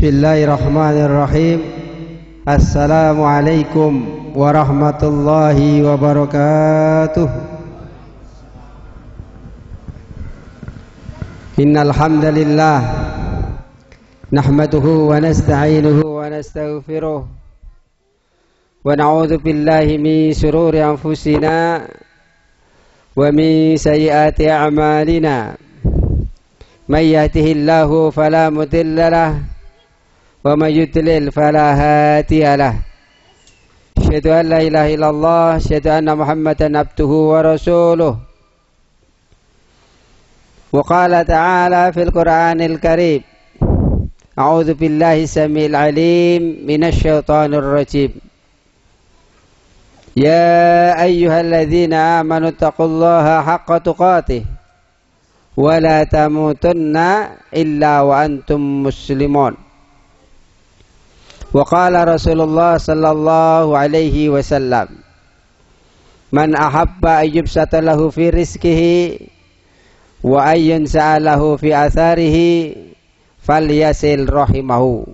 Bismillahirrahmanirrahim. Assalamualaikum warahmatullahi wabarakatuh. Innal hamdalillah nahmaduhu wa nasta'inuhu wa nastaghfiruh wa na'udzu billahi min shururi anfusina wa min sayyiati a'malina. May yahdihillahu fala mudilla lahu wa may yudlil fala hadiya lahu. Asyhadu an la ilaha illallah, asyhadu anna Muhammadan abduhu wa rasuluh. Wa qala ta'ala fil Qur'anil Karim, a'udzu billahi samiil alim minasy syaithanir rajim. Ya ayyuhalladzina amanu taqullaha haqqa tuqatih wa la tamutunna illa wa antum muslimun. Wa qala Rasulullah sallallahu alaihi wasallam, man ahabba ayyubsata lahu fi rizqihi wa ayyun sa'alahu fi atharihi falyasil rahimahu.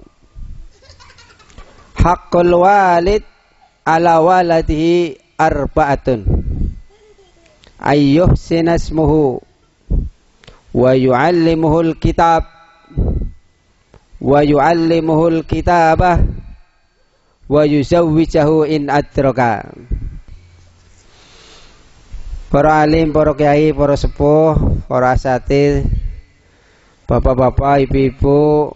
Haqqul walid ala waladihi arba'atun, ayyuhsina ismuhu wa yu'allimuhul kitab wa yu'allimuhul kitabah wa yuzawwijahu in adraka. Para alim, para kiai, para sepuh, para asatidz, bapak-bapak, ibu-ibu,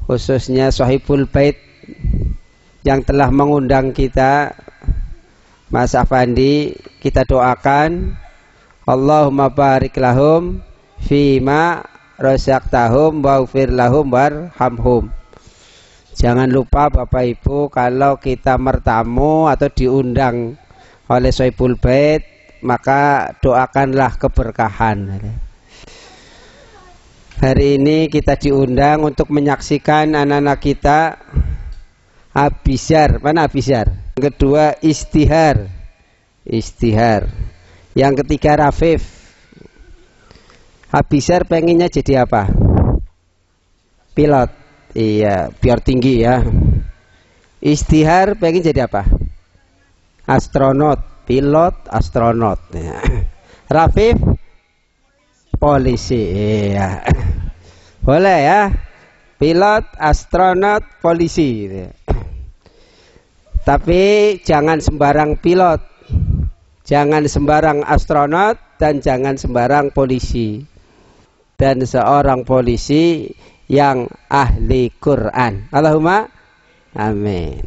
khususnya sahibul bait yang telah mengundang kita, Mas Afandi, kita doakan Allahumma barik lahum fima razaqtahum waghfir lahum warhamhum. Jangan lupa Bapak Ibu, kalau kita bertamu atau diundang oleh Sahibul Bait, maka doakanlah keberkahan. Hari ini kita diundang untuk menyaksikan anak-anak kita Abizar. Mana Abizar? Yang kedua Istihar. Yang ketiga Rafif. Abizar pengennya jadi apa? Pilot. Iya, biar tinggi ya. Istihar pengen jadi apa? Astronot. Pilot, astronot ya. Rafif polisi. Iya. Boleh ya. Pilot, astronot, polisi gitu. Tapi jangan sembarang pilot, jangan sembarang astronot, dan jangan sembarang polisi. Dan seorang polisi yang ahli Quran. Allahumma amin.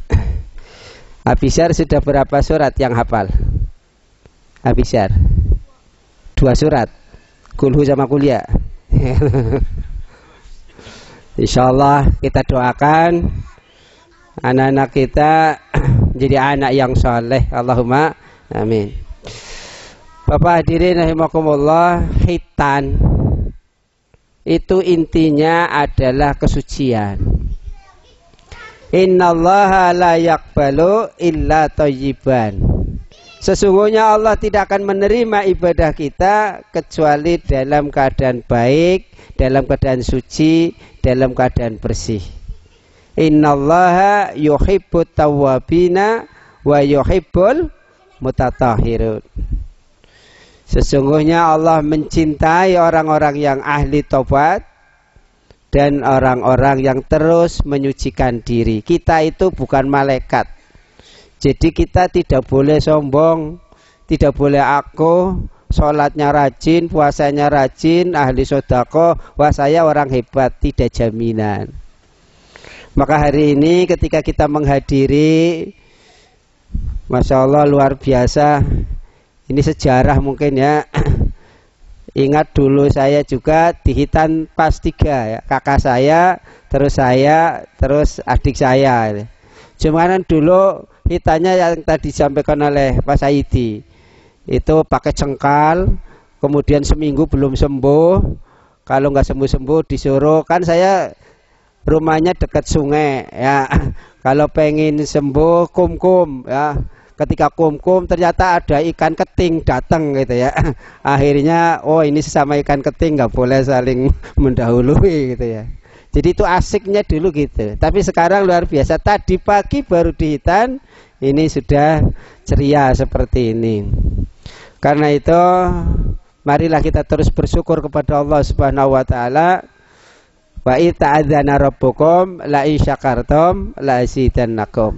Abizar sudah berapa surat yang hafal? Abizar 2 surat, kulhu sama kuliah. Insyaallah kita doakan anak-anak kita jadi anak yang soleh. Allahumma amin. Bapak hadirin rahimakumullah, khitan itu intinya adalah kesucian. Innallaha la yaqbalu illa thayyiban. Sesungguhnya Allah tidak akan menerima ibadah kita kecuali dalam keadaan baik, dalam keadaan suci, dalam keadaan bersih. Innallaha yuhibbut tawwabina wa yuhibbul mutatahhirun. Sesungguhnya Allah mencintai orang-orang yang ahli tobat dan orang-orang yang terus menyucikan diri. Kita itu bukan malaikat. Jadi kita tidak boleh sombong, tidak boleh aku, sholatnya rajin, puasanya rajin, ahli sedekah, wah saya orang hebat, tidak jaminan. Maka hari ini ketika kita menghadiri, Masya Allah luar biasa. Ini sejarah mungkin ya. Ingat dulu saya juga di Hitan pas 3 ya. Kakak saya, terus adik saya. Cuman dulu hitannya yang tadi disampaikan oleh Pak Saidi, itu pakai cengkal, kemudian seminggu belum sembuh. Kalau nggak sembuh-sembuh disuruh, kan saya rumahnya dekat sungai ya. Kalau pengen sembuh kum-kum ya. Ketika kum-kum ternyata ada ikan keting datang gitu ya. Akhirnya oh ini sesama ikan keting, nggak boleh saling mendahului gitu ya. Jadi itu asiknya dulu gitu. Tapi sekarang luar biasa. Tadi pagi baru dihitan, ini sudah ceria seperti ini. Karena itu marilah kita terus bersyukur kepada Allah Subhanahu wa taala. Wa ita'adzana rabbukum la in syakartum la azidannakum.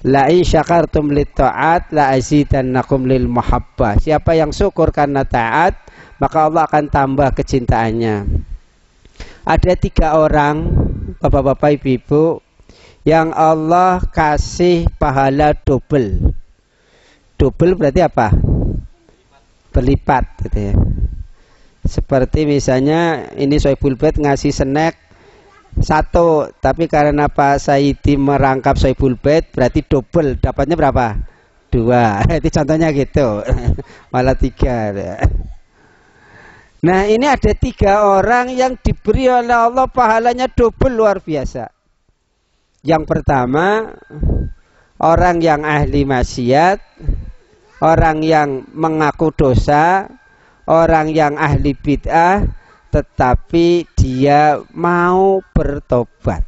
La in syakartum lit ta'at la azidannakum lil muhabbah. Siapa yang syukur karena taat, maka Allah akan tambah kecintaannya. Ada 3 orang, bapak-bapak, ibu-ibu, yang Allah kasih pahala double. Double berarti apa? Berlipat gitu ya. Seperti misalnya ini Sohibul Bait ngasih snack 1, tapi karena Pak Saidi merangkap Sohibul Bait berarti double, dapatnya berapa? 2. Itu contohnya gitu. Malah 3 ya. Nah ini ada 3 orang yang diberi oleh Allah pahalanya double, luar biasa. Yang pertama, orang yang ahli maksiat, orang yang mengaku dosa, orang yang ahli bid'ah, tetapi dia mau bertobat.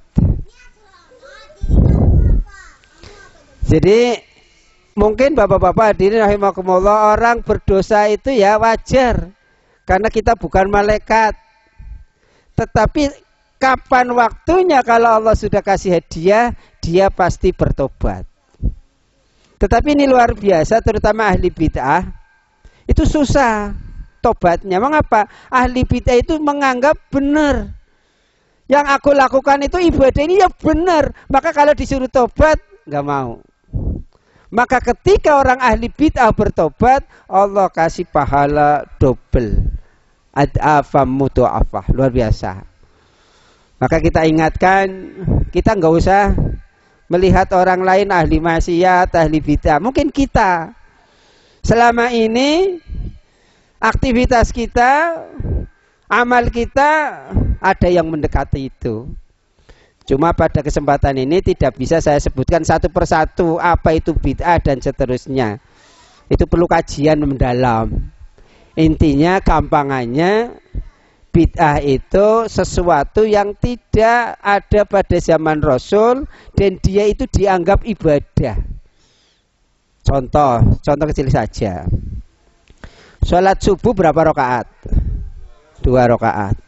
Jadi mungkin bapak-bapak hadirin rahimakumullah, orang berdosa itu ya wajar. Karena kita bukan malaikat. Tetapi kapan waktunya kalau Allah sudah kasih hadiah, dia pasti bertobat. Tetapi ini luar biasa, terutama ahli bid'ah, itu susah tobatnya. Mengapa? Ahli bid'ah itu menganggap benar. Yang aku lakukan itu ibadah ini ya benar. Maka kalau disuruh tobat, nggak mau. Maka ketika orang ahli bid'ah bertobat, Allah kasih pahala double. Ad'afam mudha'afah, luar biasa. Maka kita ingatkan, kita nggak usah melihat orang lain ahli maksiat, ahli bid'ah. Mungkin kita selama ini aktivitas kita, amal kita ada yang mendekati itu. Cuma pada kesempatan ini tidak bisa saya sebutkan satu persatu apa itu bid'ah dan seterusnya. Itu perlu kajian mendalam. Intinya gampangannya, bid'ah itu sesuatu yang tidak ada pada zaman Rasul dan dia itu dianggap ibadah. Contoh kecil saja. Sholat subuh berapa rakaat? 2 rakaat.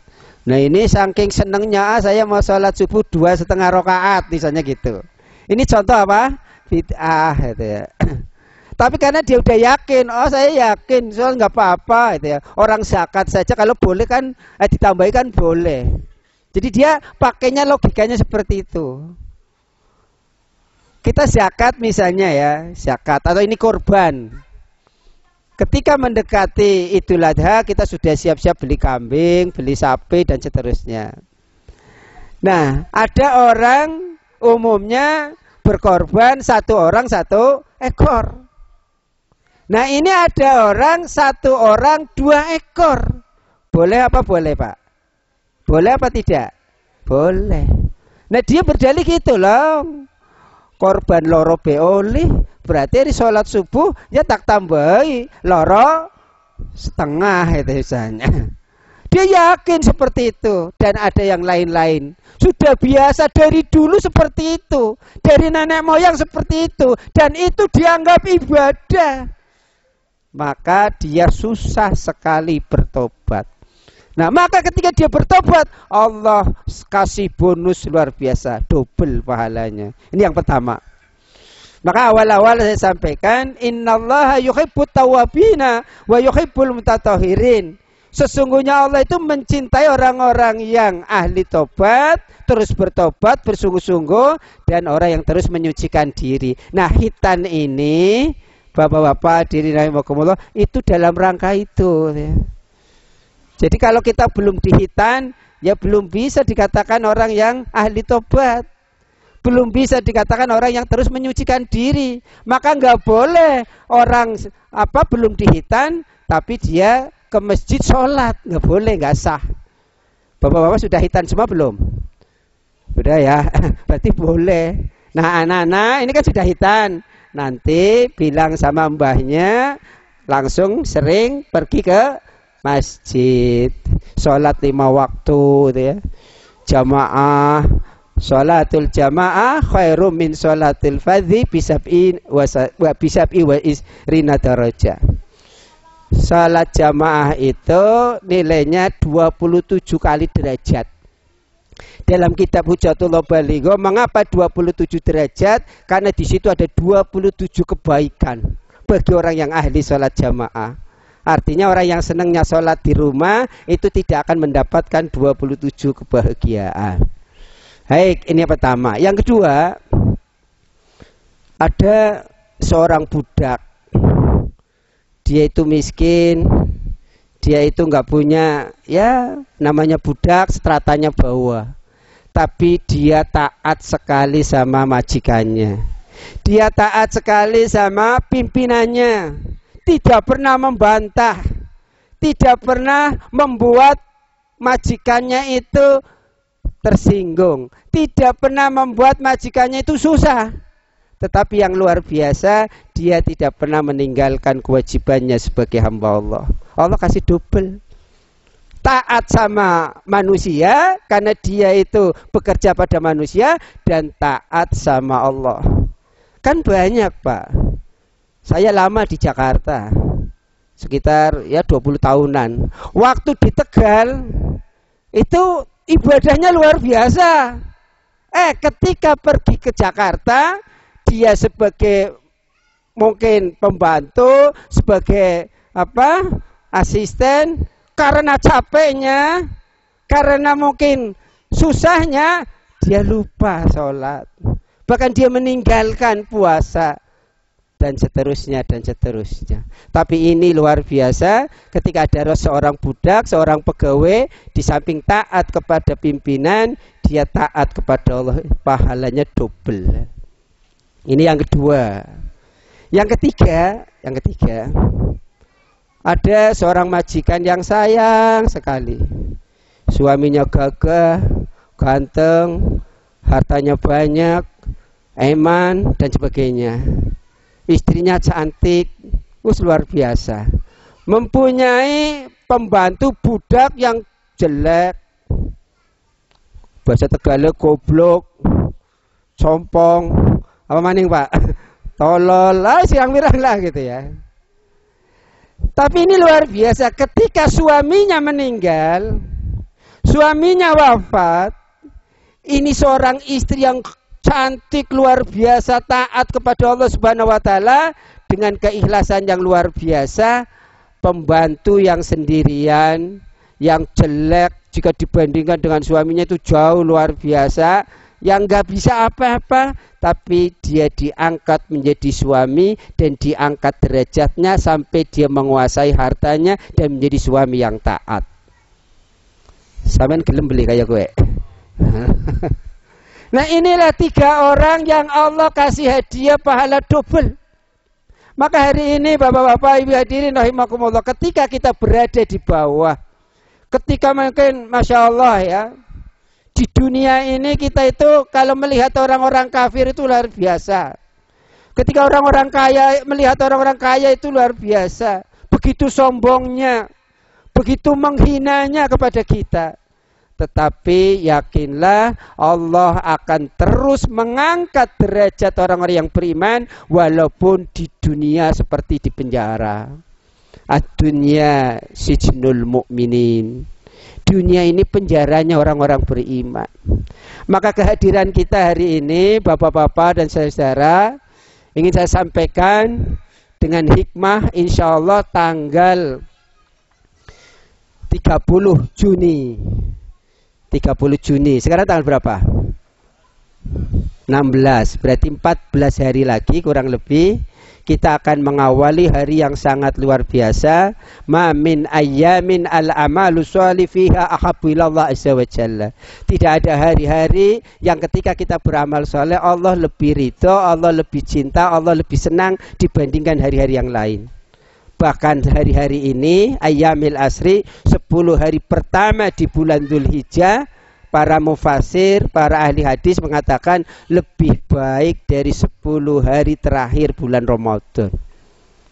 Nah ini saking senengnya saya mau sholat subuh 2,5 rakaat misalnya gitu. Ini contoh apa? Bid'ah gitu ya. Tapi karena dia udah yakin, oh saya yakin soal nggak apa-apa gitu ya. Orang zakat saja kalau boleh kan ditambahi kan boleh. Jadi dia pakainya logikanya seperti itu. Kita zakat misalnya ya, zakat atau ini kurban. Ketika mendekati Idul Adha kita sudah siap-siap beli kambing, beli sapi dan seterusnya. Nah, ada orang umumnya berkorban 1 orang 1 ekor. Nah, ini ada orang 1 orang 2 ekor. Boleh apa boleh, Pak? Boleh apa tidak? Boleh. Nah, dia berdalih gitu loh. Korban loro be oleh, berarti hari sholat subuh ya tak tambahi loro setengah itu misalnya. Dia yakin seperti itu. Dan ada yang lain-lain sudah biasa dari dulu seperti itu, dari nenek moyang seperti itu, dan itu dianggap ibadah. Maka dia susah sekali bertobat. Nah maka ketika dia bertobat, Allah kasih bonus luar biasa, double pahalanya. Ini yang pertama. Maka awal-awal saya sampaikan, innallaha yuhibbut tawwabina wa yuhibbul mutatahhirin. Sesungguhnya Allah itu mencintai orang-orang yang ahli tobat, terus bertobat bersungguh-sungguh, dan orang yang terus menyucikan diri. Nah hitan ini, bapak-bapak diri rahimakumullah, itu dalam rangka itu ya. Jadi kalau kita belum dihitan, ya belum bisa dikatakan orang yang ahli tobat. Belum bisa dikatakan orang yang terus menyucikan diri. Maka nggak boleh orang belum dihitan, tapi dia ke masjid sholat. Nggak boleh, nggak sah. Bapak-bapak sudah hitan semua belum? Sudah ya, berarti boleh. Nah anak-anak ini kan sudah hitan. Nanti bilang sama mbahnya, langsung sering pergi ke masjid, sholat 5 waktu gitu ya. jamaah, sholatul jamaah khairum min sholatil fadhi bisab'i wa isrina darajah. Salat jamaah itu nilainya 27 kali derajat. Dalam kitab Hujjatullah Baligho, mengapa 27 derajat? Karena di situ ada 27 kebaikan bagi orang yang ahli sholat jamaah. Artinya orang yang senangnya sholat di rumah itu tidak akan mendapatkan 27 kebahagiaan. Baik, ini yang pertama. Yang kedua, ada seorang budak. Dia itu miskin, dia itu nggak punya, ya namanya budak, stratanya bawah. Tapi dia taat sekali sama majikannya. Dia taat sekali sama pimpinannya. Tidak pernah membantah, tidak pernah membuat majikannya itu tersinggung, tidak pernah membuat majikannya itu susah. Tetapi yang luar biasa, dia tidak pernah meninggalkan kewajibannya sebagai hamba Allah. Allah kasih double. Taat sama manusia karena dia itu bekerja pada manusia, dan taat sama Allah. Kan banyak, Pak. Saya lama di Jakarta, sekitar ya 20 tahunan. Waktu di Tegal itu ibadahnya luar biasa. Ketika pergi ke Jakarta, dia sebagai mungkin pembantu, sebagai asisten, karena capeknya, karena mungkin susahnya, dia lupa sholat. Bahkan dia meninggalkan puasa, dan seterusnya dan seterusnya. Tapi ini luar biasa, ketika ada seorang budak, seorang pegawai, di samping taat kepada pimpinan, dia taat kepada Allah, pahalanya double. Ini yang kedua. Yang ketiga, ada seorang majikan yang sayang sekali. Suaminya gagah, ganteng, hartanya banyak, eman, dan sebagainya. Istrinya cantik, luar biasa. Mempunyai pembantu budak yang jelek. Bahasa Tegalnya goblok, compong, apa maning Pak? Tolol lah, siang mirang lah gitu ya. Tapi ini luar biasa, ketika suaminya meninggal, suaminya wafat, ini seorang istri yang cantik, luar biasa, taat kepada Allah Subhanahu wa Ta'ala, dengan keikhlasan yang luar biasa. Pembantu yang sendirian, yang jelek jika dibandingkan dengan suaminya itu jauh luar biasa, yang gak bisa apa-apa, tapi dia diangkat menjadi suami, dan diangkat derajatnya sampai dia menguasai hartanya dan menjadi suami yang taat. Sampeyan gelem beli kayak gue. Nah, inilah 3 orang yang Allah kasih hadiah pahala double. Maka hari ini Bapak-bapak, Ibu hadirin rahimakumullah, ketika kita berada di bawah, ketika mungkin Masya Allah ya, di dunia ini kita itu kalau melihat orang-orang kafir itu luar biasa. Ketika orang-orang kaya, melihat orang-orang kaya itu luar biasa. Begitu sombongnya, begitu menghinanya kepada kita. Tetapi yakinlah Allah akan terus mengangkat derajat orang-orang yang beriman, walaupun di dunia seperti di penjara. Ad-dunya sijnul mu'minin. Dunia ini penjaranya orang-orang beriman. Maka kehadiran kita hari ini, bapak-bapak dan saudara, ingin saya sampaikan dengan hikmah, insya Allah tanggal 30 Juni. 30 Juni. Sekarang tanggal berapa? 16. Berarti 14 hari lagi kurang lebih kita akan mengawali hari yang sangat luar biasa. Ma min ayyamin al-amalu sholih fiha ahabbu ilallah azza wa jalla. Tidak ada hari-hari yang ketika kita beramal soleh Allah lebih ridho, Allah lebih cinta, Allah lebih senang dibandingkan hari-hari yang lain. Bahkan hari-hari ini Ayyamil Asri, 10 hari pertama di bulan Dzulhijjah, para mufasir, para ahli hadis mengatakan lebih baik dari 10 hari terakhir bulan Ramadan.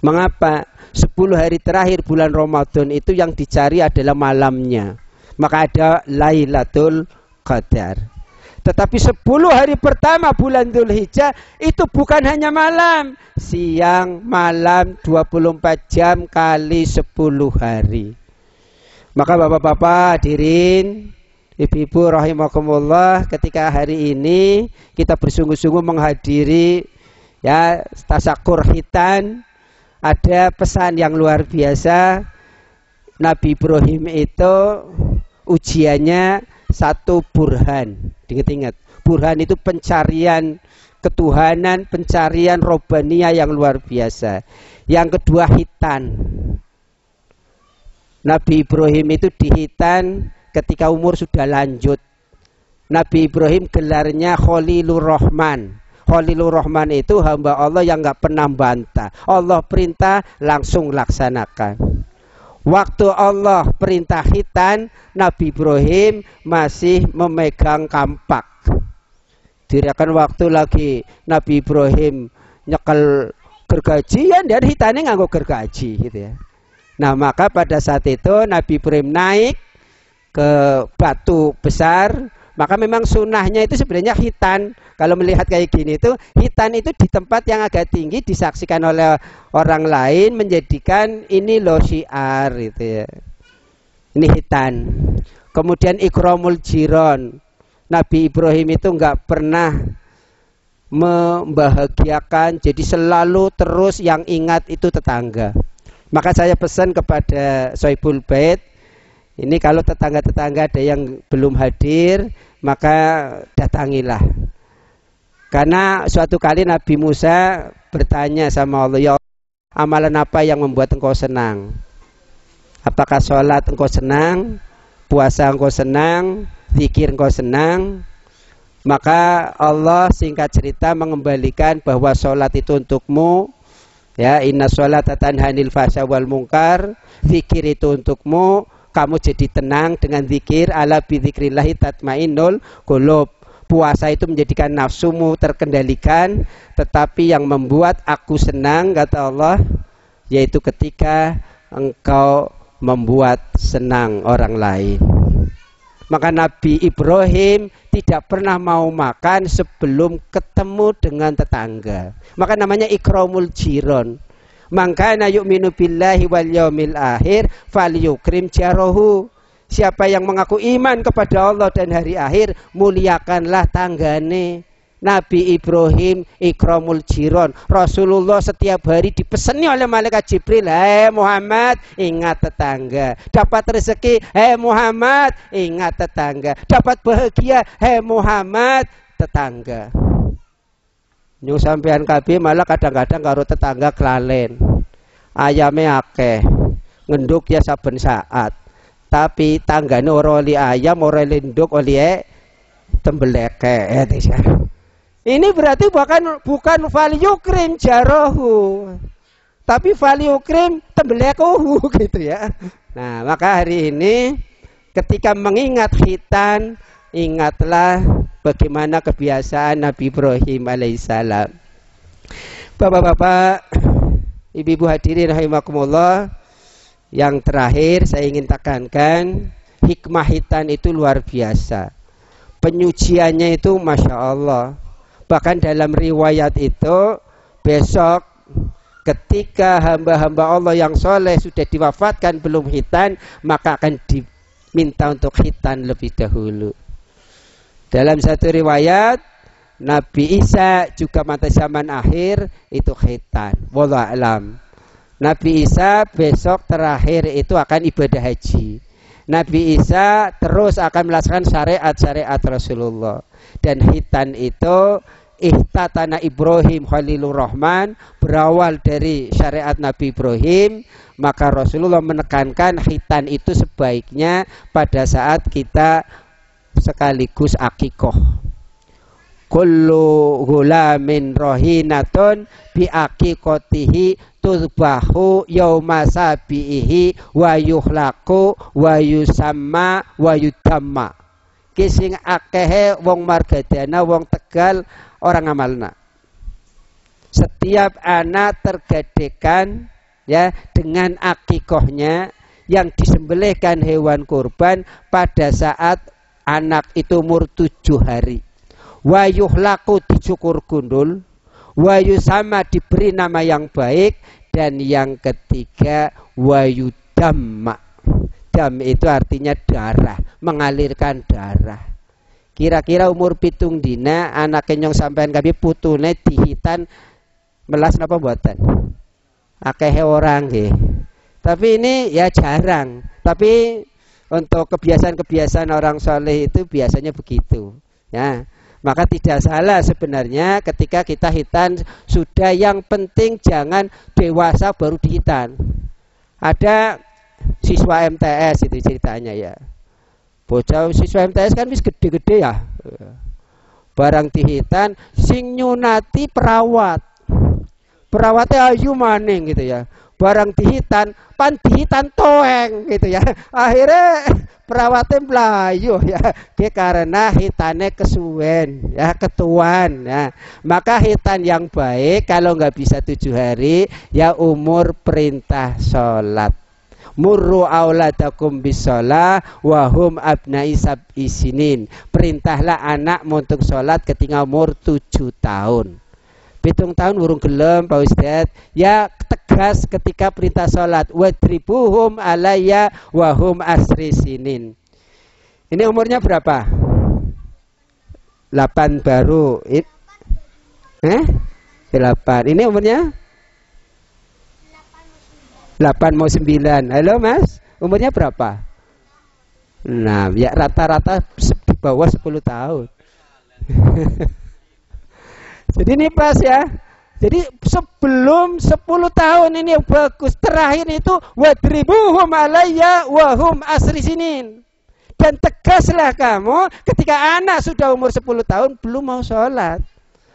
Mengapa? 10 hari terakhir bulan Ramadan itu yang dicari adalah malamnya. Maka ada Lailatul Qadar. Tetapi 10 hari pertama bulan Dzulhijjah itu bukan hanya malam, siang, malam, 24 jam kali 10 hari. Maka bapak-bapak hadirin, ibu-ibu rahimakumullah, ketika hari ini kita bersungguh-sungguh menghadiri ya tasyakur khitan, ada pesan yang luar biasa. Nabi Ibrahim itu ujiannya satu burhan. Ingat-ingat, burhan itu pencarian ketuhanan, pencarian robania yang luar biasa. Yang kedua hitan. Nabi Ibrahim itu dihitan ketika umur sudah lanjut. Nabi Ibrahim gelarnya Khalilur Rahman. Khalilur Rahman itu hamba Allah yang gak pernah bantah. Allah perintah langsung laksanakan. Waktu Allah perintah khitan, Nabi Ibrahim masih memegang kampak. Dirakan waktu lagi Nabi Ibrahim nyekel gergaji, ya dan hitannya nganggo gergaji gitu ya. Nah maka pada saat itu Nabi Ibrahim naik ke batu besar. Maka memang sunnahnya itu sebenarnya hitan. Kalau melihat kayak gini itu, hitan itu di tempat yang agak tinggi disaksikan oleh orang lain, menjadikan ini loh syiar gitu ya. Ini hitan. Kemudian ikramul jiron. Nabi Ibrahim itu enggak pernah membahagiakan, jadi selalu terus yang ingat itu tetangga. Maka saya pesan kepada Sohibul Bait, ini kalau tetangga-tetangga ada yang belum hadir, maka datangilah. Karena suatu kali Nabi Musa bertanya sama Allah, ya amalan apa yang membuat engkau senang? Apakah sholat engkau senang? Puasa engkau senang? Zikir engkau senang? Maka Allah singkat cerita mengembalikan bahwa sholat itu untukmu. Ya, inna sholata tanha 'anil fahsya wal munkar. Zikir itu untukmu. Kamu jadi tenang dengan zikir, ala bidzikrillahi tatmainnul qulub. Puasa itu menjadikan nafsumu terkendalikan, tetapi yang membuat aku senang kata Allah yaitu ketika engkau membuat senang orang lain. Maka Nabi Ibrahim tidak pernah mau makan sebelum ketemu dengan tetangga. Maka namanya ikramul jiron. Mangkana yu'minu billahi wal yaumil akhir falyukrim jarahu. Siapa yang mengaku iman kepada Allah dan hari akhir, muliakanlah tanggane. Nabi Ibrahim ikramul jiron. Rasulullah setiap hari dipeseni oleh malaikat Jibril, "Hei Muhammad, ingat tetangga." Dapat rezeki, "Hei Muhammad, ingat tetangga." Dapat bahagia, "Hei Muhammad, tetangga." Nyung sampean kabeh malah kadang-kadang karo tetangga kelalen. Ayame akeh, ngenduk ya saben saat. Tapi tanggane ora oli ayam, ora linduk oli tembeleke. Ini berarti bukan falyukrim jarahu, tapi falyukrim tembelekuhu gitu ya. Nah, maka hari ini ketika mengingat khitan, ingatlah bagaimana kebiasaan Nabi Ibrahim alaihissalam. Bapak-bapak, ibu-ibu hadirin rahimakumullah, yang terakhir saya ingin tekankan, hikmah khitan itu luar biasa. Penyuciannya itu Masya Allah. Bahkan dalam riwayat itu, besok ketika hamba-hamba Allah yang soleh sudah diwafatkan belum khitan, maka akan diminta untuk khitan lebih dahulu. Dalam satu riwayat, Nabi Isa juga mata zaman akhir itu khitan. Wallahu a'lam. Nabi Isa besok terakhir itu akan ibadah haji. Nabi Isa terus akan melaksanakan syariat-syariat Rasulullah. Dan khitan itu ihtatana Ibrahim Khalilur Rahman, berawal dari syariat Nabi Ibrahim. Maka Rasulullah menekankan khitan itu sebaiknya pada saat kita sekaligus akikoh. Kullu ghulamin rohinatun bi akikotihi tuzbahu yauma sabihi wa yuhlaqu wa yusamma wa yudamma. Kising akehe wong margadana wong Tegal orang amalna. Setiap anak tergadekan ya dengan akikohnya yang disembelihkan hewan kurban pada saat anak itu umur 7 hari. Wa yuhlaku dicukur gundul, wa yusama diberi nama yang baik, dan yang ketiga wa yudamma. Dam itu artinya darah, mengalirkan darah. Kira-kira umur 7 dina anak kenyong sampean kabeh putune dihitan melas napa mboten? Akeh orang nggih. Tapi ini ya jarang. Tapi untuk kebiasaan-kebiasaan orang soleh itu biasanya begitu. Ya, maka tidak salah sebenarnya ketika kita hitan sudah, yang penting jangan dewasa baru dihitan. Ada siswa MTS itu ceritanya ya. Bocah siswa MTS kan wis gede-gede ya. Barang dihitan sing nyunati perawat. Perawatnya ayu maning gitu ya. Barang dihitan, pan dihitan toeng gitu ya. Akhirnya perawatnya melayu ya. Karena hitane kesuwen ya, ketuan ya. Maka hitan yang baik kalau nggak bisa 7 hari ya umur perintah sholat. Murru auladakum bisolah wahum abnai sab'i sinin. Perintahlah anak untuk sholat ketika umur 7 tahun. 7 tahun urung gelem Pak Ustaz. Ya tegas ketika perintah sholat. Wadribuhum alayya wahum asri sinin. Ini umurnya berapa? 8 baru. 8. Ini umurnya? 8 mau 9. Halo Mas, umurnya berapa? Nah, ya rata-rata di bawah 10 tahun. Jadi ini pas ya. Jadi sebelum 10 tahun ini bagus. Terakhir itu wadribuhum alayya wahum asri sinin. Dan tegaslah kamu ketika anak sudah umur 10 tahun belum mau sholat.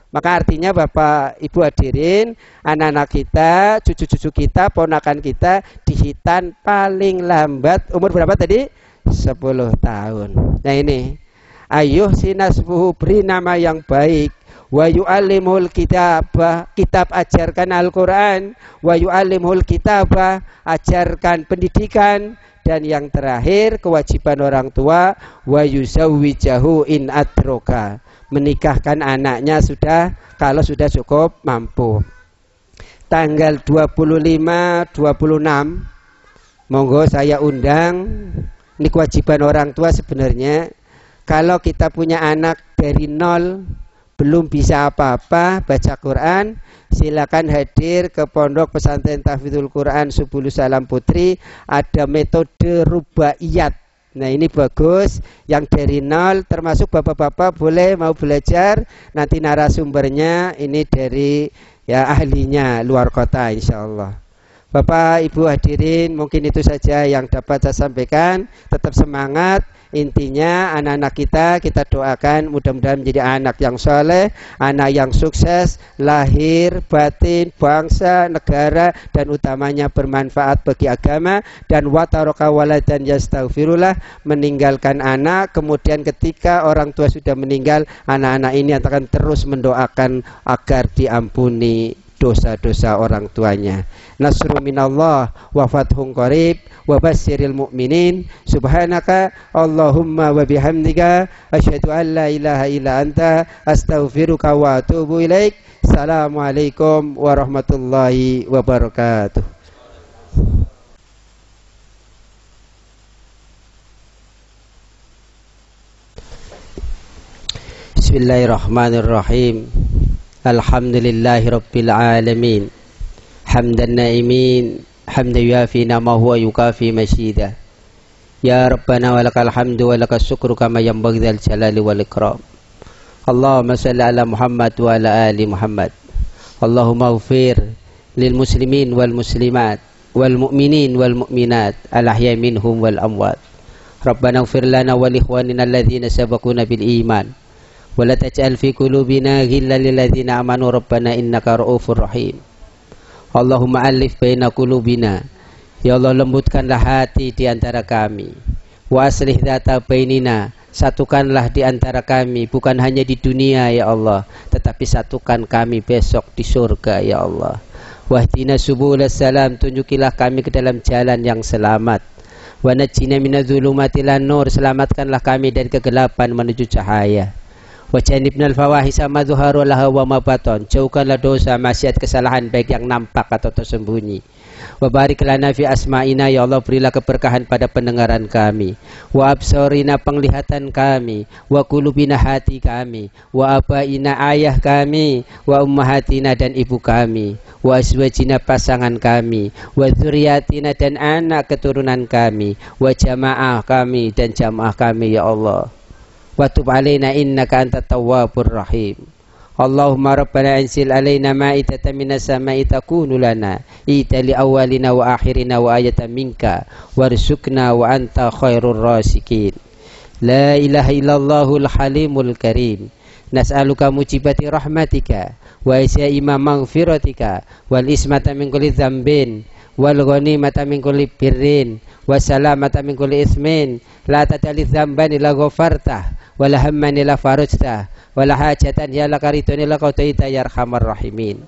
Maka artinya Bapak Ibu hadirin, anak-anak kita, cucu-cucu kita, ponakan kita dihitan paling lambat umur berapa tadi? 10 tahun. Nah ini, ayuh sinasbuhu, beri nama yang baik. Wa yu'allimul kitabah, kitab ajarkan Al-Quran. Wa yu'allimul kitabah, ajarkan pendidikan. Dan yang terakhir kewajiban orang tua, wa yuzawwijahu in adroka, menikahkan anaknya sudah kalau sudah cukup mampu. Tanggal 25, 26 monggo saya undang. Ini kewajiban orang tua sebenarnya. Kalau kita punya anak dari 0 belum bisa apa-apa baca Quran, silakan hadir ke Pondok Pesantren Tahfidzul Quran Subulus Salam Putri. Ada metode rubaiyat. Nah ini bagus, yang dari 0 termasuk bapak-bapak boleh mau belajar. Nanti narasumbernya ini dari ya ahlinya luar kota insya Allah. Bapak Ibu hadirin, mungkin itu saja yang dapat saya sampaikan. Tetap semangat. Intinya anak-anak kita doakan mudah-mudahan menjadi anak yang soleh, anak yang sukses, lahir, batin, bangsa, negara, dan utamanya bermanfaat bagi agama. Dan wataraka waladan yastaghfirullah, meninggalkan anak, kemudian ketika orang tua sudah meninggal, anak-anak ini akan terus mendoakan agar diampuni dosa-dosa orang tuanya. Nasru minallah wa fathun qarib wa basyiril mu'minin. Subhanaka Allahumma wa bihamdika asyhadu an la ilaha illa anta astaghfiruka wa atubu ilaik. Assalamualaikum warahmatullahi wabarakatuh. Bismillahirrahmanirrahim. Alhamdulillahi rabbil alamin. Hamdan naimin, hamdan yuafi namahu wa yukafi masyidah. Ya Rabbana walakal hamdu walakas syukru kama yanbaghi dzal jalali wal ikram. Allahumma shalli ala Muhammad wa ala ali Muhammad. Allahumma ighfir lil muslimin wal muslimat wal mu'minin wal mu'minat al ahya'i minhum wal amwat. Rabbana ighfir lana wa li ikhwanina alladhina sabaquna bil iman. Wala taj'al fi qulubina ghillan lil ladzina amanu rabbana innaka ra'ufur rahim. Allahumma alif baina qulubina. Ya Allah, lembutkanlah hati di antara kami. Wa aslih dzata bainina, satukanlah di antara kami bukan hanya di dunia ya Allah, tetapi satukan kami besok di surga ya Allah. Wahdina subulas salam, tunjukilah kami ke dalam jalan yang selamat. Wa najjina minadh-dhulumati ilan nur, selamatkanlah kami dari kegelapan menuju cahaya. Wa janibnal fawahisa ma dzahara laha wa ma baton, jauhkanlah dosa, maksiat, kesalahan baik yang nampak atau tersembunyi. Wa barik lana fi asma'ina, ya Allah berilah keberkahan pada pendengaran kami, wa absarina penglihatan kami, wa qulubina hati kami, wa abaina ayah kami, wa ummahatina dan ibu kami, wa azwajina pasangan kami, wa dzurriyyatina dan anak keturunan kami, wa jamaah kami dan jamaah kami ya Allah. Wa tub alaina innaka antat tawwabur rahim. Allahumma rabbana anzil alaina ma'idatan minas sama'i takunu lana ita li awwalina wa akhirina wa ayatan minka warzuqna wa anta khairur rasikin. La ilaha illallahul halimul karim. Nas'aluka mujibati rahmatika wa isyaima maghfiratika wal ismata min kulli dzambin wal ghanimata min kulli birrin wassalamata min kulli ismin la tatali dzamban illa ghafartah wala hamman illa farajtah wala hajatan ya lakaritun illa qadaita ya arhamar rahimin.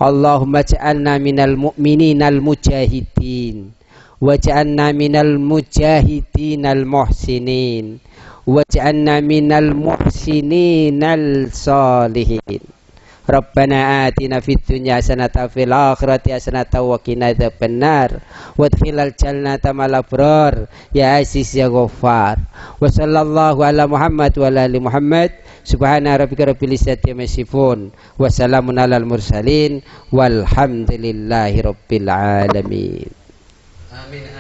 Allahumma ja'alna minal mu'mininal mujahidin waj'alna minal mujahidinal muhsinin waj'alna minal muhsininal salihin. Rabbana atina fid dunya hasanatan fil akhirati hasanatan wa qina adzabannar wadkhilal jannata ma'al abrar ya aziz ya ghaffar. Wa sallallahu ala Muhammad wa ala ali Muhammad. Subhana rabbika rabbil izzati amma yasifun wa salamun alal mursalin walhamdulillahi rabbil alamin. Amin.